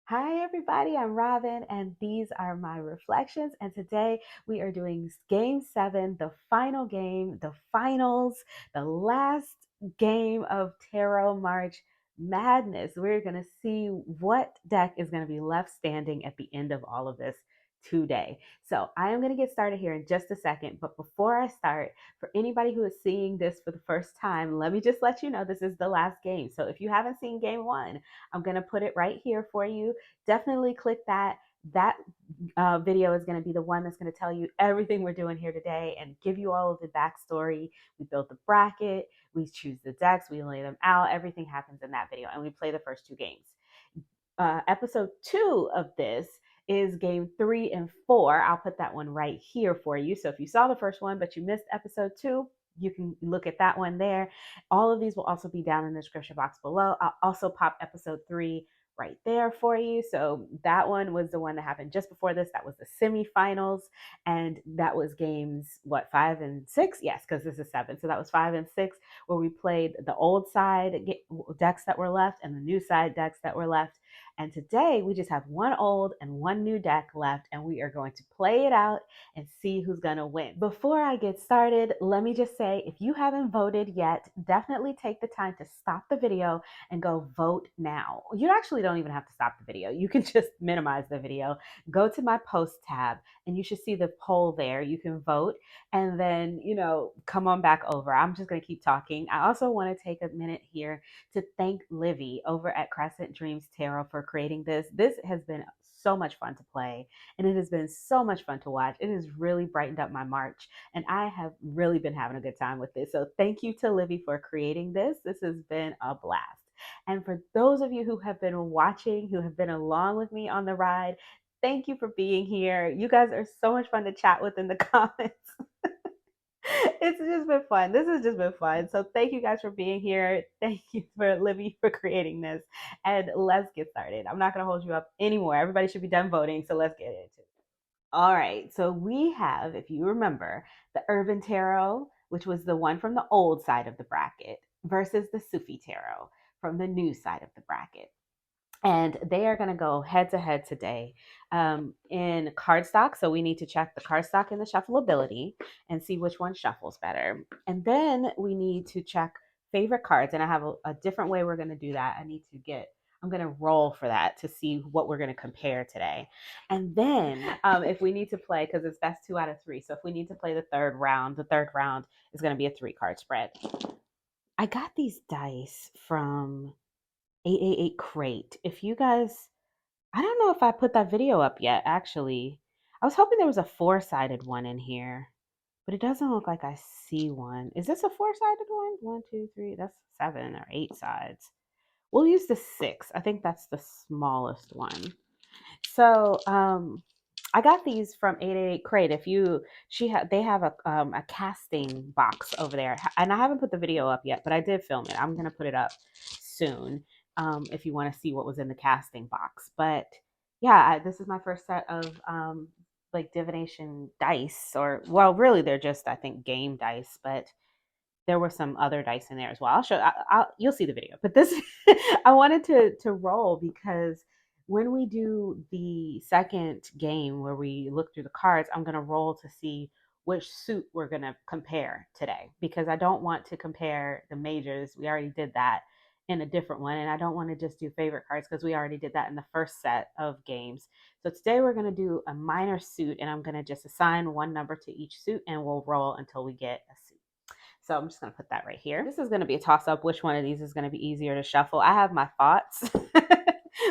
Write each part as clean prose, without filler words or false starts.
Hi, everybody. I'm Robin, and these are my reflections. And today we are doing game seven, the final game, the finals, the last game of Tarot March Madness. We're going to see what deck is going to be left standing at the end of all of this today. So I am going to get started here in just a second. But before I start, for anybody who is seeing this for the first time, let me just let you know this is the last game. So if you haven't seen game one, I'm going to put it right here for you. Definitely click that. That video is going to be the one that's going to tell you everything we're doing here today and give you all of the backstory. We build the bracket, we choose the decks, we lay them out. Everything happens in that video, and we play the first two games. Episode 2 of this is game 3 and 4. I'll put that one right here for you. So if you saw the first one, but you missed episode 2, you can look at that one there. All of these will also be down in the description box below. I'll also pop episode 3 right there for you. So that one was the one that happened just before this. That was the semifinals. And that was games, what, 5 and 6? Yes, because this is 7. So that was 5 and 6, where we played the old side decks that were left and the new side decks that were left. And today we just have one old and one new deck left, and we are going to play it out and see who's going to win. Before I get started, let me just say, if you haven't voted yet, definitely take the time to stop the video and go vote now. You actually don't even have to stop the video. You can just minimize the video. Go to my post tab and you should see the poll there. You can vote and then, come on back over. I'm just going to keep talking. I also want to take a minute here to thank Livy over at Crescent Dreams Tarot for creating this. This has been so much fun to play, and it has been so much fun to watch. It has really brightened up my March, and I have really been having a good time with this. So thank you to Livy for creating this. This has been a blast. And for those of you who have been watching, who have been along with me on the ride, thank you for being here. You guys are so much fun to chat with in the comments. It's just been fun. This has just been fun. So thank you guys for being here. Thank you for Livy for creating this. And let's get started. I'm not going to hold you up anymore. Everybody should be done voting. So let's get into it. All right. So we have, if you remember, the Urban Tarot, which was the one from the old side of the bracket, versus the Sufi Tarot from the new side of the bracket. And they are going to go head to head today in cardstock. So we need to check the cardstock and the shuffleability and see which one shuffles better. And then we need to check favorite cards. And I have a different way we're going to do that. I'm going to roll for that to see what we're going to compare today. And then if we need to play, because it's best 2 out of 3. So if we need to play the third round is going to be a 3-card spread. I got these dice from 888 Crate. If you guys, I don't know if I put that video up yet, actually. I was hoping there was a 4-sided one in here, but it doesn't look like I see one. Is this a 4-sided one? 1, 2, 3, that's 7 or 8 sides. We'll use the 6. I think that's the smallest one. So, I got these from 888 Crate. They have a casting box over there, and I haven't put the video up yet, but I did film it. I'm gonna put it up soon. If you want to see what was in the casting box, but yeah, this is my first set of like divination dice, or well, really they're just I think game dice, but there were some other dice in there as well. I'll show. You'll see the video. But this, I wanted to roll because when we do the second game where we look through the cards, I'm gonna roll to see which suit we're gonna compare today because I don't want to compare the majors. We already did that in a different one, and I don't want to just do favorite cards because we already did that in the first set of games. So today we're gonna do a minor suit, and I'm gonna just assign one number to each suit, and we'll roll until we get a suit. So I'm just going to put that right here. This is going to be a toss up. Which one of these is going to be easier to shuffle? I have my thoughts,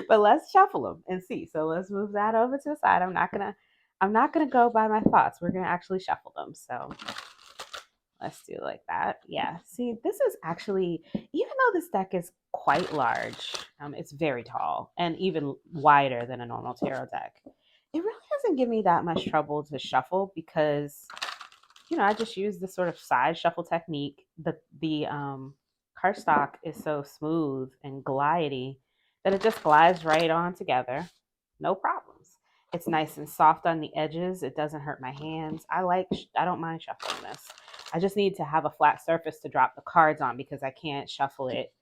but let's shuffle them and see. So let's move that over to the side. I'm not going to go by my thoughts. We're going to actually shuffle them. So let's do it like that. Yeah. See, this is actually, even though this deck is quite large, it's very tall and even wider than a normal tarot deck. It really doesn't give me that much trouble to shuffle because I just use this sort of side shuffle technique. The cardstock is so smooth and glidey that it just glides right on together. No problems. It's nice and soft on the edges. It doesn't hurt my hands. I don't mind shuffling this. I just need to have a flat surface to drop the cards on because I can't shuffle it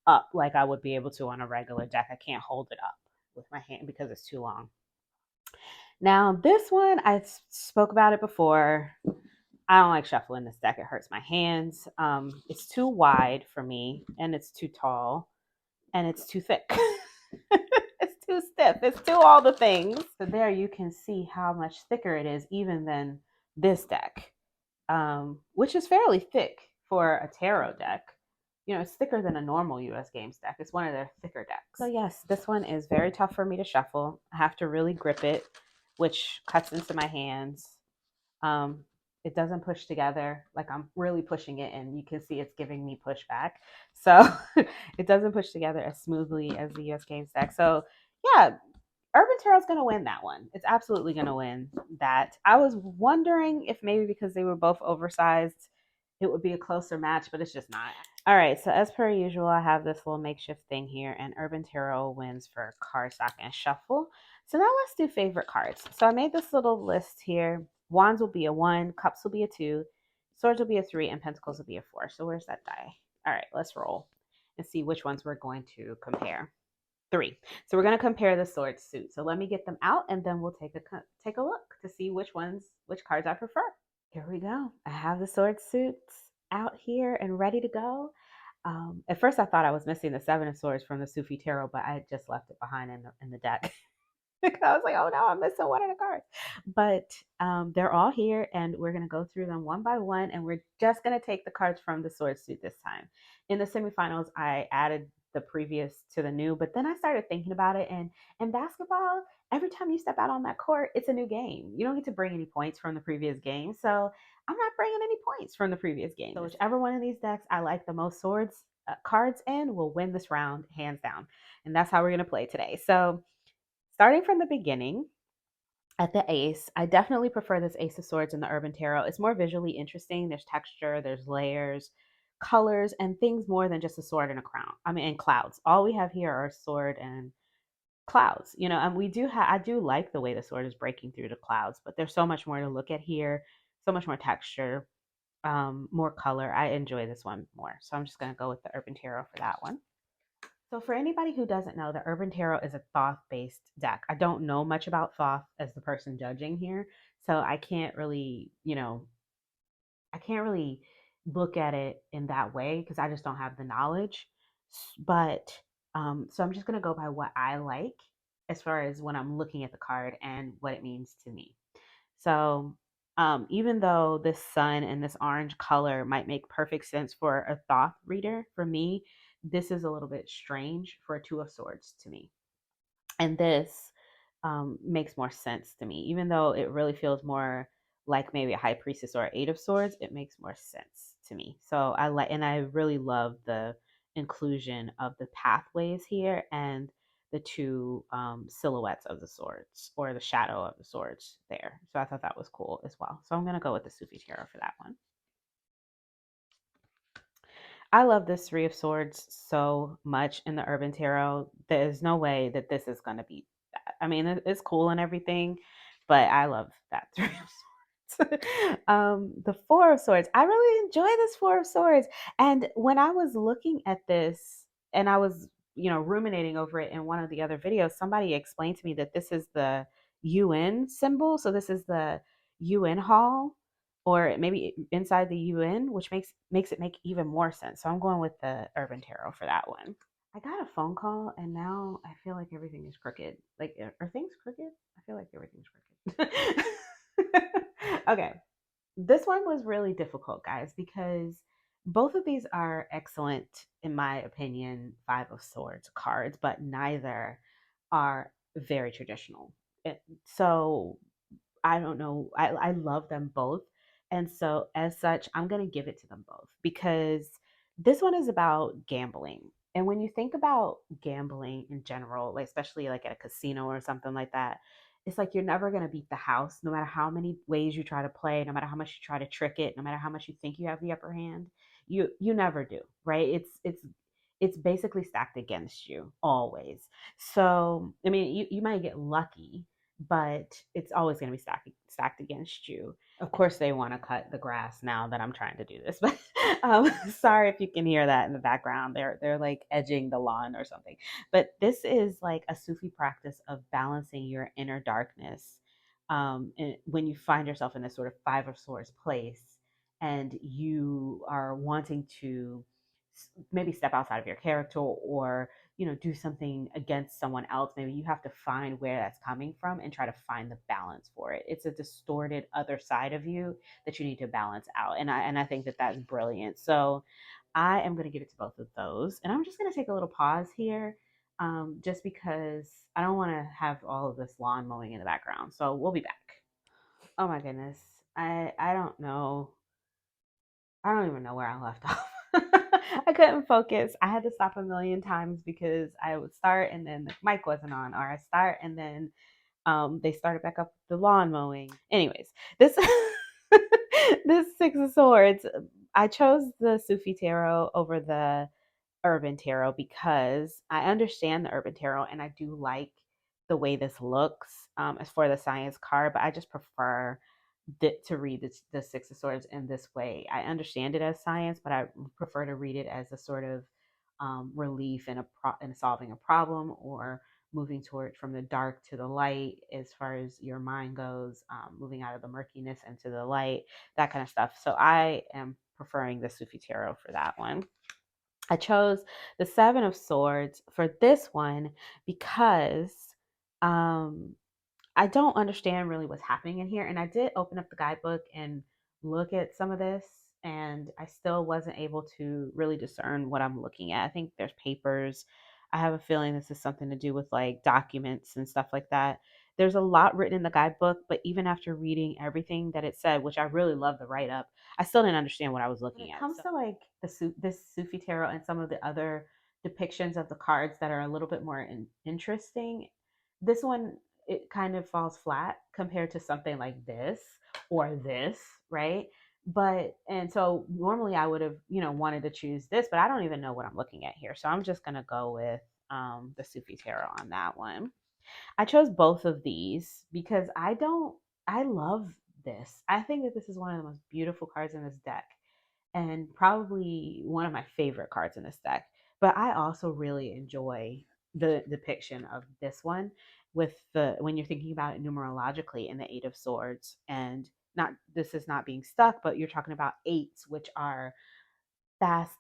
up like I would be able to on a regular deck. I can't hold it up with my hand because it's too long. Now, this one, I spoke about it before. I don't like shuffling this deck. It hurts my hands. It's too wide for me, and it's too tall, and it's too thick. It's too stiff. It's too all the things. So there you can see how much thicker it is even than this deck, which is fairly thick for a tarot deck. You know, it's thicker than a normal US Games deck. It's one of their thicker decks. So yes, this one is very tough for me to shuffle. I have to really grip it, which cuts into my hands. Um, it doesn't push together. Like I'm really pushing it and you can see it's giving me pushback. So it doesn't push together as smoothly as the US Games deck. So yeah, Urban Tarot's going to win that one. It's absolutely going to win that. I was wondering if maybe because they were both oversized, it would be a closer match, but it's just not. All right, so as per usual, I have this little makeshift thing here, and Urban Tarot wins for cardstock and shuffle. So now let's do favorite cards. So I made this little list here. Wands will be a 1, Cups will be a 2, Swords will be a 3, and Pentacles will be a 4. So where's that die? All right, let's roll and see which ones we're going to compare. 3. So we're going to compare the sword suit. So let me get them out and then we'll take a look to see which cards I prefer. Here we go. I have the sword suits out here and ready to go. At first I thought I was missing the 7 of Swords from the Sufi Tarot, but I just left it behind in the deck. I was like, oh no, I'm missing one of the cards. But they're all here and we're going to go through them one by one. And we're just going to take the cards from the sword suit this time. In the semifinals, I added the previous to the new, but then I started thinking about it. And in basketball, every time you step out on that court, it's a new game. You don't get to bring any points from the previous game. So I'm not bringing any points from the previous game. So whichever one of these decks I like the most swords cards in will win this round, hands down. And that's how we're going to play today. So starting from the beginning, at the ace, I definitely prefer this Ace of Swords in the Urban Tarot. It's more visually interesting. There's texture, there's layers, colors, and things more than just a sword and a crown. I mean, and clouds. All we have here are sword and clouds, you know, and I do like the way the sword is breaking through the clouds, but there's so much more to look at here, so much more texture, more color. I enjoy this one more. So I'm just going to go with the Urban Tarot for that one. So for anybody who doesn't know, the Urban Tarot is a Thoth-based deck. I don't know much about Thoth as the person judging here, so I can't really, I can't really look at it in that way because I just don't have the knowledge. But so I'm just gonna go by what I like as far as when I'm looking at the card and what it means to me. So even though this sun and this orange color might make perfect sense for a Thoth reader, for me, this is a little bit strange for a Two of Swords to me. And this makes more sense to me. Even though it really feels more like maybe a High Priestess or an Eight of Swords, it makes more sense to me. So I really love the inclusion of the pathways here and the two silhouettes of the swords or the shadow of the swords there. So I thought that was cool as well. So I'm going to go with the Sufi Tarot for that one. I love this Three of Swords so much in the Urban Tarot. There's no way that this is going to be that. I mean, it's cool and everything, but I love that Three of Swords. The Four of Swords. I really enjoy this Four of Swords. And when I was looking at this and I was, ruminating over it in one of the other videos, somebody explained to me that this is the UN symbol. So this is the UN hall or maybe inside the UN, which makes it make even more sense. So I'm going with the Urban Tarot for that one. I got a phone call and now I feel like everything is crooked. Like, are things crooked? I feel like everything's crooked. Okay. This one was really difficult, guys, because both of these are excellent, in my opinion, Five of Swords cards, but neither are very traditional. So I don't know. I love them both. And so, as such, I'm going to give it to them both because this one is about gambling. And when you think about gambling in general, like especially like at a casino or something like that, it's like you're never going to beat the house no matter how many ways you try to play, no matter how much you try to trick it, no matter how much you think you have the upper hand. You never do, right? It's basically stacked against you always. So, I mean, you might get lucky, but it's always going to be stacked against you. Of course, they want to cut the grass now that I'm trying to do this, but sorry if you can hear that in the background. They're like edging the lawn or something. But this is like a Sufi practice of balancing your inner darkness. And when you find yourself in this sort of Five of Swords place, and you are wanting to maybe step outside of your character, or do something against someone else, maybe you have to find where that's coming from and try to find the balance for it. It's a distorted other side of you that you need to balance out, and I think that that's brilliant. So I am going to give it to both of those, and I'm just going to take a little pause here, just because I don't want to have all of this lawn mowing in the background. So we'll be back. Oh my goodness, I don't know. I don't even know where I left off. I couldn't focus. I had to stop a million times because I would start and then the mic wasn't on, or I start and then they started back up the lawn mowing. Anyways, this this Six of Swords, I chose the Sufi Tarot over the Urban Tarot because I understand the Urban Tarot and I do like the way this looks, as for the science card, but I just prefer to read the Six of Swords in this way. I understand it as science, but I prefer to read it as a sort of relief in solving a problem, or moving toward from the dark to the light as far as your mind goes, moving out of the murkiness into the light, that kind of stuff. So I am preferring the Sufi Tarot for that one. I chose the Seven of Swords for this one because um, I don't understand really what's happening in here. And I did open up the guidebook and look at some of this, and I still wasn't able to really discern what I'm looking at. I think there's papers. I have a feeling this is something to do with like documents and stuff like that. There's a lot written in the guidebook, but even after reading everything that it said, which I really love the write up, I still didn't understand what I was looking at. When it comes to like this Sufi tarot and some of the other depictions of the cards that are a little bit more interesting, this one, it kind of falls flat compared to something like this or this, right? But and so normally I would have, wanted to choose this, but I don't even know what I'm looking at here. So I'm just gonna go with the Sufi Tarot on that one. I chose both of these because I love this. I think that this is one of the most beautiful cards in this deck, and probably one of my favorite cards in this deck. But I also really enjoy the depiction of this one with the when you're thinking about it numerologically in the Eight of Swords, and not this is not being stuck, but you're talking about eights, which are fast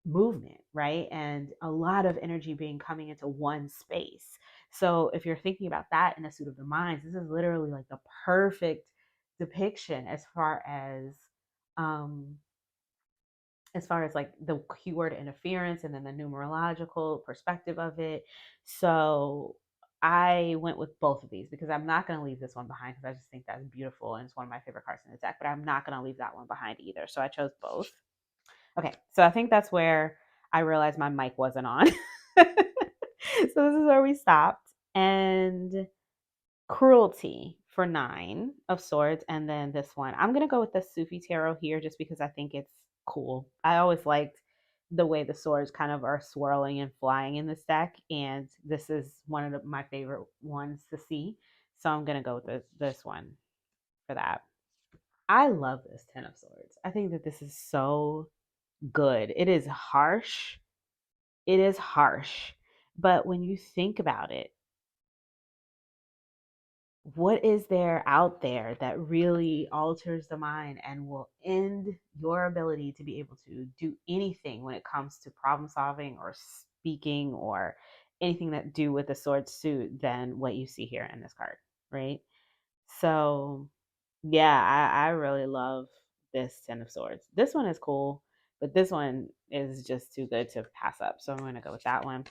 movement, right? And a lot of energy being coming into one space. So if you're thinking about that in a suit of the minds, this is literally like the perfect depiction um as far as like the keyword interference and then the numerological perspective of it. So I went with both of these because I'm not going to leave this one behind, because I just think that's beautiful and it's one of my favorite cards in the deck, but I'm not going to leave that one behind either. So I chose both. Okay, so I think that's where I realized my mic wasn't on. So this is where we stopped. And Cruelty for Nine of Swords, and then this one. I'm gonna go with the Sufi Tarot here just because I think it's cool. I always liked the way the swords kind of are swirling and flying in this deck, and this is one of my favorite ones to see. So I'm gonna go with this one for that. I love this Ten of Swords. I think that this is so good. It is harsh. It is harsh. But when you think about it, what is there out there that really alters the mind and will end your ability to be able to do anything when it comes to problem solving or speaking or anything that do with the sword suit than what you see here in this card, right? So yeah, I really love this Ten of Swords. This one is cool, but this one is just too good to pass up, so I'm going to go with that one.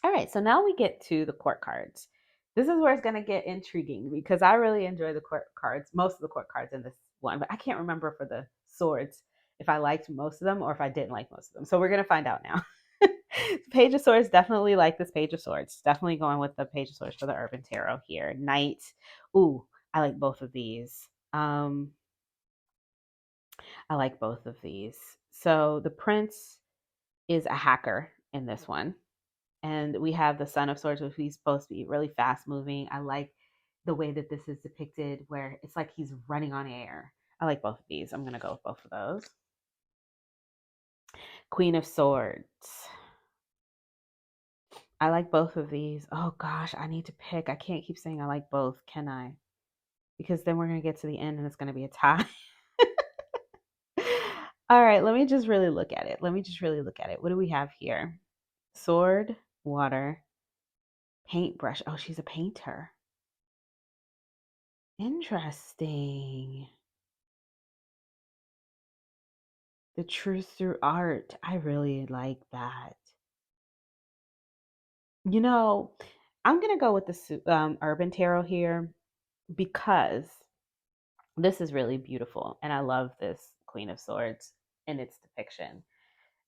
All right, so now we get to the court cards. This is where it's going to get intriguing because I really enjoy the court cards, most of the court cards in this one, but I can't remember for the swords if I liked most of them or if I didn't like most of them. So we're going to find out now. Page of Swords, definitely like this Page of Swords. Definitely going with the Page of Swords for the Urban Tarot here. Knight. Ooh, I like both of these. I like both of these. So the Prince is a hacker in this one. And we have the Son of Swords, which he's supposed to be really fast moving. I like the way that this is depicted, where it's like he's running on air. I like both of these. I'm going to go with both of those. Queen of Swords. I like both of these. Oh gosh, I need to pick. I can't keep saying I like both, can I? Because then we're going to get to the end and it's going to be a tie. All right, let me just really look at it. What do we have here? Sword, water, paintbrush. Oh, she's a painter. Interesting. The truth through art. I really like that. You know, I'm going to go with the Urban Tarot here because this is really beautiful. And I love this Queen of Swords in its depiction.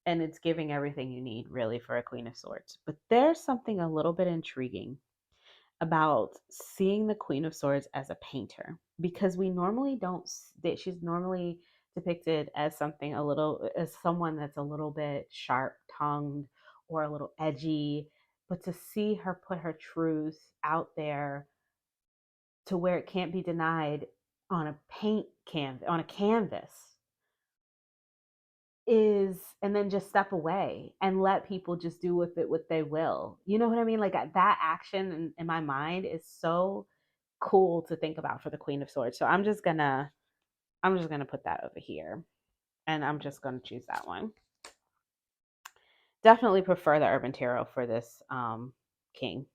And it's giving everything you need, really, for a Queen of Swords. But there's something a little bit intriguing about seeing the Queen of Swords as a painter, because we normally don't, that she's normally depicted as something a little, as someone that's a little bit sharp tongued or a little edgy. But to see her put her truth out there to where it can't be denied on a paint canvas, on a canvas, is, and then just step away and let people just do with it what they will. You know what I mean? Like that action in my mind is so cool to think about for the Queen of Swords. So I'm just gonna put that over here, and I'm just gonna choose that one. Definitely prefer the Urban Tarot for this king.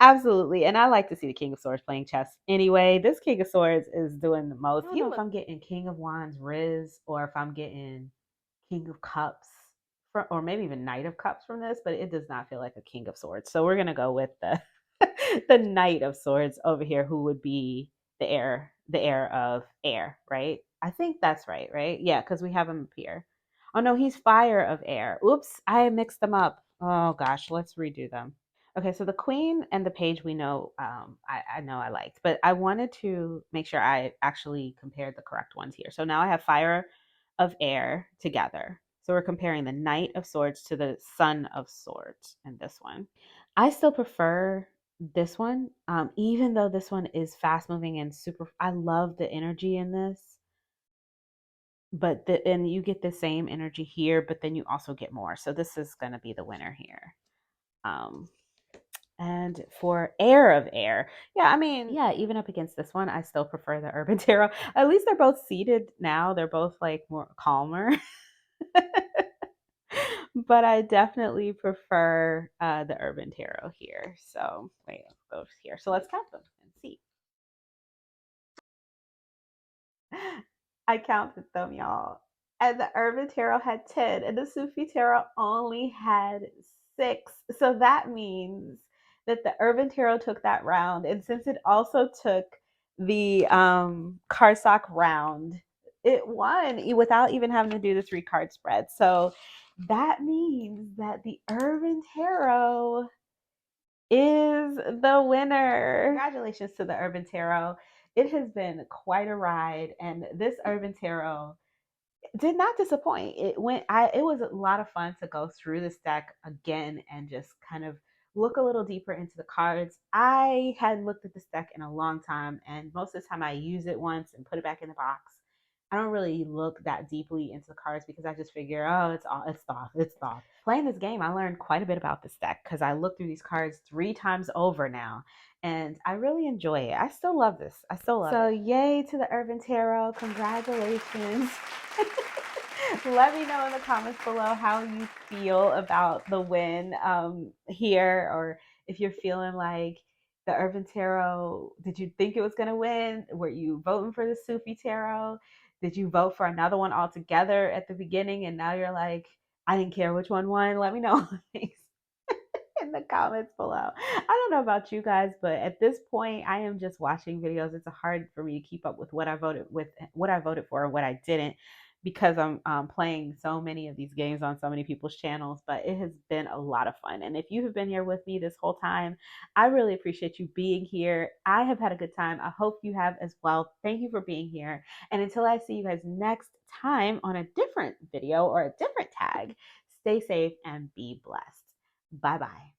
Absolutely. And I like to see the King of Swords playing chess anyway. This King of Swords is doing the most. I don't know if I'm getting King of Wands Riz or if I'm getting King of Cups or maybe even Knight of Cups from this, but it does not feel like a King of Swords. So we're gonna go with the the Knight of Swords over here, who would be the heir of air, right? I think that's right, right? Yeah, because we have him up here. Oh no, he's fire of air. Oops, I mixed them up. Oh gosh, let's redo them. Okay, so the queen and the page we know, I know I liked, but I wanted to make sure I actually compared the correct ones here. So now I have fire of air together. So we're comparing the Knight of Swords to the Son of Swords in this one. I still prefer this one, even though this one is fast moving and super. I love the energy in this, but and you get the same energy here, but then you also get more. So this is going to be the winner here. Um, and for Air of Air, yeah, I mean, yeah, even up against this one, I still prefer the Urban Tarot. At least they're both seated now. They're both like more calmer. But I definitely prefer the Urban Tarot here. So wait, both here. So let's count them and see. I counted them, y'all. And the Urban Tarot had 10, and the Sufi Tarot only had 6. So that means that the Urban Tarot took that round. And since it also took the cardstock round, it won without even having to do the 3 card spread. So that means that the Urban Tarot is the winner. Congratulations to the Urban Tarot. It has been quite a ride, and this Urban Tarot did not disappoint. It was a lot of fun to go through this deck again and just kind of look a little deeper into the cards. I had looked at this deck in a long time, and most of the time I use it once and put it back in the box. I don't really look that deeply into the cards because I just figure, oh, it's off. Playing this game, I learned quite a bit about this deck because I looked through these cards 3 times over now, and I really enjoy it. I still love this. I still love it. So yay to the Urban Tarot. Congratulations. Let me know in the comments below how you feel about the win here, or if you're feeling like the Urban Tarot, did you think it was going to win? Were you voting for the Sufi Tarot? Did you vote for another one altogether at the beginning and now you're like, I didn't care which one won? Let me know in the comments below. I don't know about you guys, but at this point, I am just watching videos. It's hard for me to keep up with what I voted for and what I didn't, because I'm playing so many of these games on so many people's channels. But it has been a lot of fun, and if you have been here with me this whole time, I really appreciate you being here. I have had a good time. I hope you have as well. Thank you for being here, and until I see you guys next time on a different video or a different tag, stay safe and be blessed. Bye bye.